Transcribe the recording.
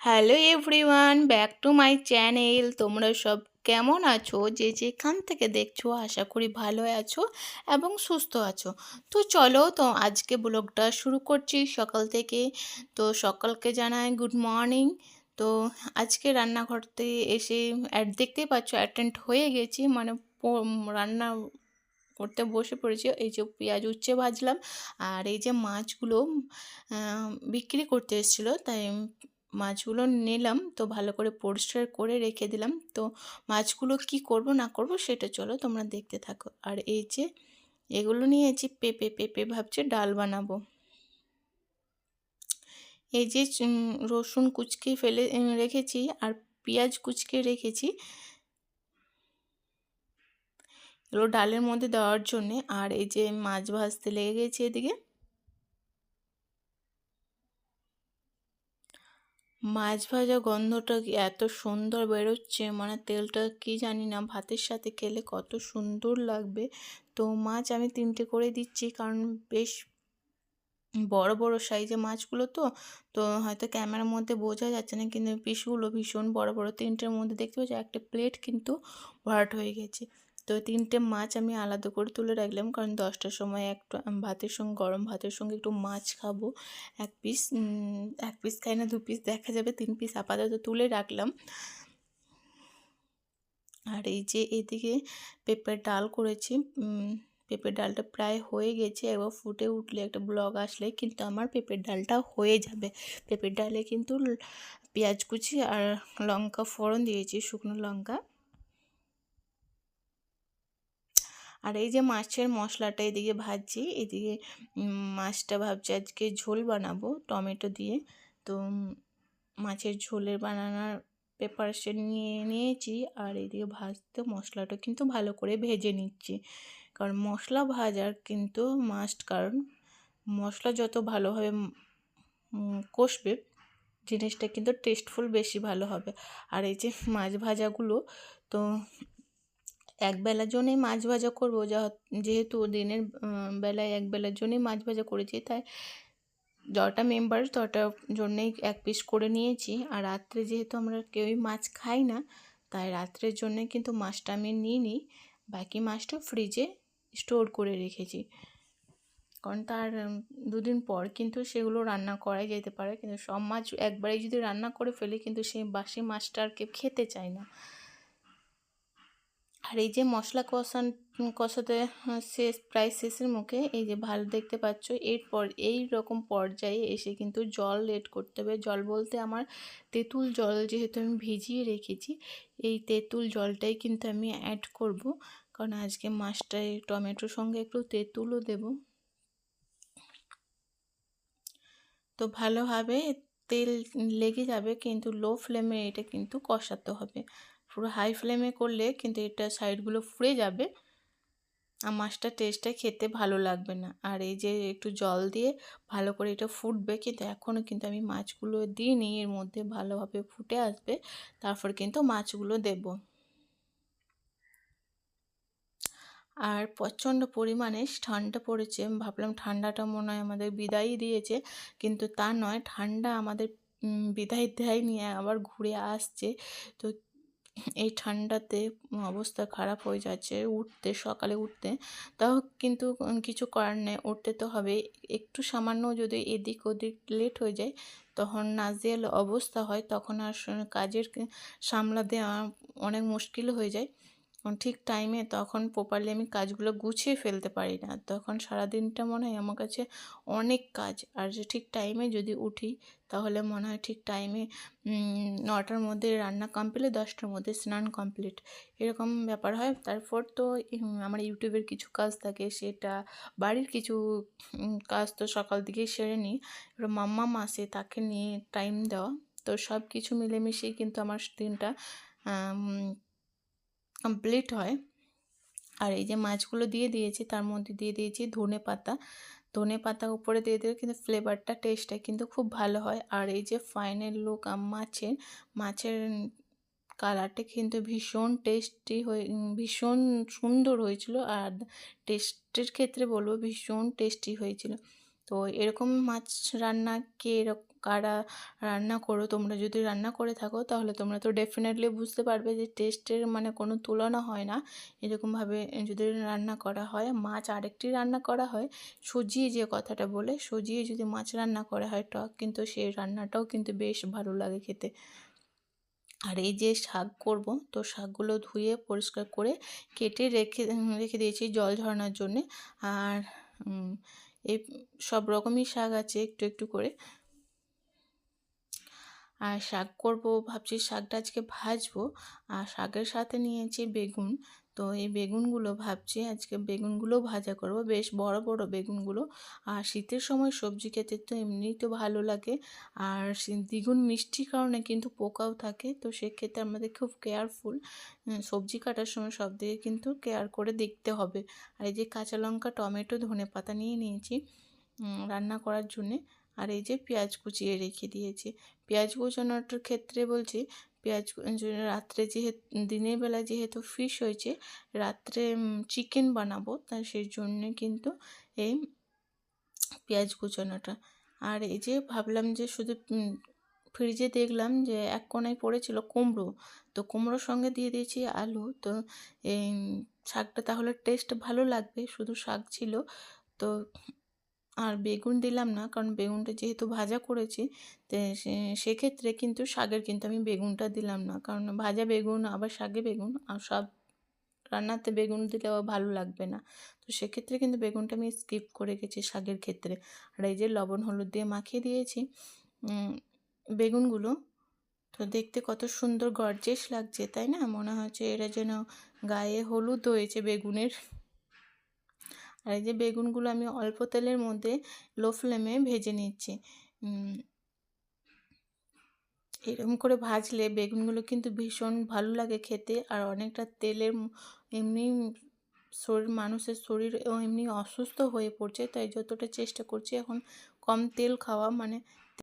Hello everyone, back to my channel. তোমরা সব কেমন আছো? যে যেখান থেকে দেখছো আশা করি ভালো আছো এবং সুস্থ আছো। তো চলো, তো আজকে ব্লগটা শুরু করছি সকাল থেকে। তো সকালকে জানাই গুড মর্নিং। তো আজকে রান্নাঘরতে এসে দেখতেই পাচ্ছ অ্যাটেন্ড হয়ে গেছি, মানে রান্না করতে বসে পড়েছি। এই যে পেঁয়াজ উচ্ছে ভাজলাম, আর এই যে মাছগুলো বিক্রি করতে এসেছিলো, তাই মাছগুলো নিলাম। তো ভালো করে পরিষ্কার করে রেখে দিলাম। তো মাছগুলো কি করব না করব সেটা চলো তোমরা দেখতে থাকো। আর এই যে এগুলো নিয়েছি পেঁপে, পেঁপে ভাবছি ডাল বানাবো। এই যে রসুন কুচকে ফেলে রেখেছি, আর পেঁয়াজ কুচকে রেখেছি এগুলো ডালের মধ্যে দেওয়ার জন্যে। আর এই যে মাছ ভাজতে লেগে গেছে এদিকে। মাছ ভাজা গন্ধটা এত সুন্দর বেরোচ্ছে, মানে তেলটা কি জানি না, ভাতের সাথে খেলে কত সুন্দর লাগবে। তো মাছ আমি 3টে করে দিচ্ছি, কারণ বেশ বড় বড় সাইজের মাছগুলো। তো তো হয়তো ক্যামেরার মধ্যে বোঝা যাচ্ছে না, কিন্তু পিসগুলো ভীষণ বড় বড়। 3টের মধ্যে দেখতে পাচ্ছি একটা প্লেট কিন্তু ভরাট হয়ে গেছে। তো 3টে মাছ আমি আলাদা করে তুলে রাখলাম, কারণ 10টার সময় একটু ভাতের সঙ্গে, গরম ভাতের সঙ্গে একটু মাছ খাবো। এক পিস খাই না, 2 পিস দেখা যাবে, 3 পিস আপাতত তুলে রাখলাম। আর এই যে এদিকে পেঁপের ডাল করেছি। পেঁপের ডালটা প্রায় হয়ে গেছে, এবার ফুটে উঠলে একটা ব্লগ আসলে কিন্তু আমার পেঁপের ডালটা হয়ে যাবে। পেঁপের ডালে কিন্তু পেঁয়াজ কুচি আর লঙ্কা ফোড়ন দিয়েছি, শুকনো লঙ্কা। আর এই যে মাছের মশলাটা এদিকে ভাজছি, এদিকে মাছটা ভাবছি আজকে ঝোল বানাবো টমেটো দিয়ে। তো মাছের ঝোলের বানানোর প্রিপারেশন নিয়েছি। আর এদিকে ভাজতে মশলাটা কিন্তু ভালো করে ভেজে নিচ্ছি, কারণ মশলা ভাজার কিন্তু মাস্ট, কারণ মশলা যত ভালোভাবে কষবে জিনিসটা কিন্তু টেস্টফুল বেশি ভালো হবে। আর এই যে মাছ ভাজাগুলো, তো একবেলার জন্যই মাছ ভাজা করবো, যেহেতু দিনের বেলায় একবেলার জন্যই মাছ ভাজা করেছি, তাই যটা মেম্বার তটার জন্যেই 1 পিস করে নিয়েছি। আর রাত্রে যেহেতু আমরা কেউই মাছ খাই না, তাই রাত্রের জন্যে কিন্তু মাছটা আমি নিইনি, বাকি মাছটা ফ্রিজে স্টোর করে রেখেছি, কারণ তার 2 দিন পর কিন্তু সেগুলো রান্না করাই যেতে পারে। কিন্তু সব মাছ একবারেই যদি রান্না করে ফেলি, কিন্তু সেই বাসি মাছটা আর কেউ খেতে চায় না। আর এই যে মশলা কষাতে প্রায় শেষের মুখে, এই যে ভালো দেখতে পাচ্ছ, এরপর এই রকম পর্যায়ে এসে কিন্তু জল এড করতে হবে। জল বলতে আমার তেঁতুল জল, যেহেতু আমি ভিজিয়ে রেখেছি, এই তেঁতুল জলটাই কিন্তু আমি অ্যাড করব, কারণ আজকে মাছটায় টমেটোর সঙ্গে একটু তেঁতুলও দেব। তো ভালোভাবে তেল লেগে যাবে, কিন্তু লো ফ্লেমে এটা কিন্তু কষাতে হবে। পুরো হাই ফ্লেমে করলে কিন্তু এটা সাইডগুলো পুড়ে যাবে, আর মাছটা টেস্টটা খেতে ভালো লাগবে না। আর এই যে একটু জল দিয়ে ভালো করে এটা ফুটবে, কিন্তু এখনও কিন্তু আমি মাছগুলো দিইনি, এর মধ্যে ভালোভাবে ফুটে আসবে, তারপর কিন্তু মাছগুলো দেব। আর প্রচণ্ড পরিমাণে ঠান্ডা পড়েছে, ভাবলাম ঠান্ডাটা মনে হয় আমাদের বিদায় দিয়েছে, কিন্তু তা নয়, ঠান্ডা আমাদের বিদায় দেয়নি, আবার ঘুরে আসছে। তো এই ঠান্ডাতে অবস্থা খারাপ হয়ে যাচ্ছে সকালে উঠতে। তাও কিন্তু কিছু করার নেই, উঠতে তো হবে। একটু সামান্য যদি এদিক ওদিক লেট হয়ে যায়, তখন নাজেহাল অবস্থা হয়, তখন আর কাজের সামলাতে অনেক মুশকিল হয়ে যায়। ঠিক টাইমে তখন প্রপারলি আমি কাজগুলো গুছিয়ে ফেলতে পারি না, তখন সারাদিনটা মনে হয় আমার কাছে অনেক কাজ। আর যে ঠিক টাইমে যদি উঠি, তাহলে মনে হয় ঠিক টাইমে 9টার মধ্যে রান্না কমপ্লিট, 10টার মধ্যে স্নান কমপ্লিট, এরকম ব্যাপার হয়। তারপর তো আমার ইউটিউবের কিছু কাজ থাকে, সেটা বাড়ির কিছু কাজ তো সকাল দিকেই সেরে নিই। এবার মাম্মাম আসে, তাকে নিয়ে টাইম দেওয়া, তো সব কিছু মিলেমিশেই কিন্তু আমার দিনটা কমপ্লিট হয়। আর এই যে মাছগুলো দিয়ে দিয়েছি, তার মধ্যে দিয়ে দিয়েছি ধনেপাতা। ধনেপাতা উপরে দিয়ে দিলে কিন্তু ফ্লেভারটা, টেস্টটা কিন্তু খুব ভালো হয়। আর এই যে ফাইনাল লুক মাছের কালারটা কিন্তু ভীষণ টেস্টি ভীষণ সুন্দর হয়েছিল। আর টেস্টের ক্ষেত্রে বলবো ভীষণ টেস্টি হয়েছিল। তো এরকম মাছ রান্না কে কারা রান্না করো, তোমরা যদি রান্না করে থাকো তাহলে তোমরা তো ডেফিনেটলি বুঝতে পারবে যে টেস্টের মানে কোনো তুলনা হয় না এরকমভাবে যদি রান্না করা হয়। মাছ আরেকটি রান্না করা হয় সজিয়ে, যে কথাটা বলে সজিয়ে যদি মাছ রান্না করা হয় টক, কিন্তু সেই রান্নাটাও কিন্তু বেশ ভালো লাগে খেতে। আর এই যে শাক করব, তো শাকগুলো ধুয়ে পরিষ্কার করে কেটে রেখে রেখে দিয়েছি জল ঝরানোর জন্যে। আর এই সব রকমই শাক আছে একটু একটু করে। আর শাক করব ভাবছি, শাকটা আজকে ভাজবো। আর শাকের সাথে নিয়েছি বেগুন। তো এই বেগুনগুলো ভাবছি আজকে বেগুনগুলো ভাজা করব, বেশ বড় বড় বেগুনগুলো। আর শীতের সময় সবজি খেতে তো এমনিই তো ভালো লাগে, আর দ্বিগুণ মিষ্টির কারণে কিন্তু পোকাও থাকে, তো সেক্ষেত্রে আমাদের খুব কেয়ারফুল সবজি কাটার সময় সব দিকে কিন্তু কেয়ার করে দেখতে হবে। আর এই যে কাঁচা লঙ্কা, টমেটো, ধনেপাতা নিয়ে নিয়েছি রান্না করার জন্যে। আর এই যে পেঁয়াজ কুচিয়ে রেখে দিয়েছি। পেঁয়াজ কুচানোর ক্ষেত্রে বলছি, পেঁয়াজ রাত্রে যেহেতু দিনের বেলা যেহেতু ফিশ হয়েছে, রাত্রে চিকেন বানাবো, তাই সেই জন্যে কিন্তু এই পেঁয়াজ কুচানোটা। আর এই যে ভাবলাম যে শুধু ফ্রিজে দেখলাম যে এক কোণায় পড়েছিল কুমড়ো, তো কুমড়োর সঙ্গে দিয়ে দিয়েছি আলু। তো এই শাকটা তাহলে টেস্ট ভালো লাগবে, শুধু শাক ছিল তো। আর বেগুন দিলাম না, কারণ বেগুনটা যেহেতু ভাজা করেছি, তো সেক্ষেত্রে কিন্তু শাকের কিন্তু আমি বেগুনটা দিলাম না, কারণ ভাজা বেগুন আবার শাকে বেগুন, আর সব রান্নাতে বেগুন দিলে আবার ভালো লাগবে না। তো সেক্ষেত্রে কিন্তু বেগুনটা আমি স্কিপ করে গেছি শাকের ক্ষেত্রে। আর এই যে লবণ হলুদ দিয়ে মাখিয়ে দিয়েছি বেগুনগুলো। তো দেখতে কত সুন্দর গর্জিয়াস লাগছে, তাই না? মনে হচ্ছে এরা যেন গায়ে হলুদ হয়েছে বেগুনের। আর এই যে বেগুনগুলো আমি অল্প তেলের মধ্যে লো ফ্লেমে ভেজে নিচ্ছি। এরকম করে ভাজলে বেগুনগুলো কিন্তু ভীষণ ভালো লাগে খেতে। আর অনেকটা তেলের এমনি মানুষের শরীর এমনি অসুস্থ হয়ে পড়ছে, তাই যতটা চেষ্টা করছি এখন কম তেল খাওয়া, মানে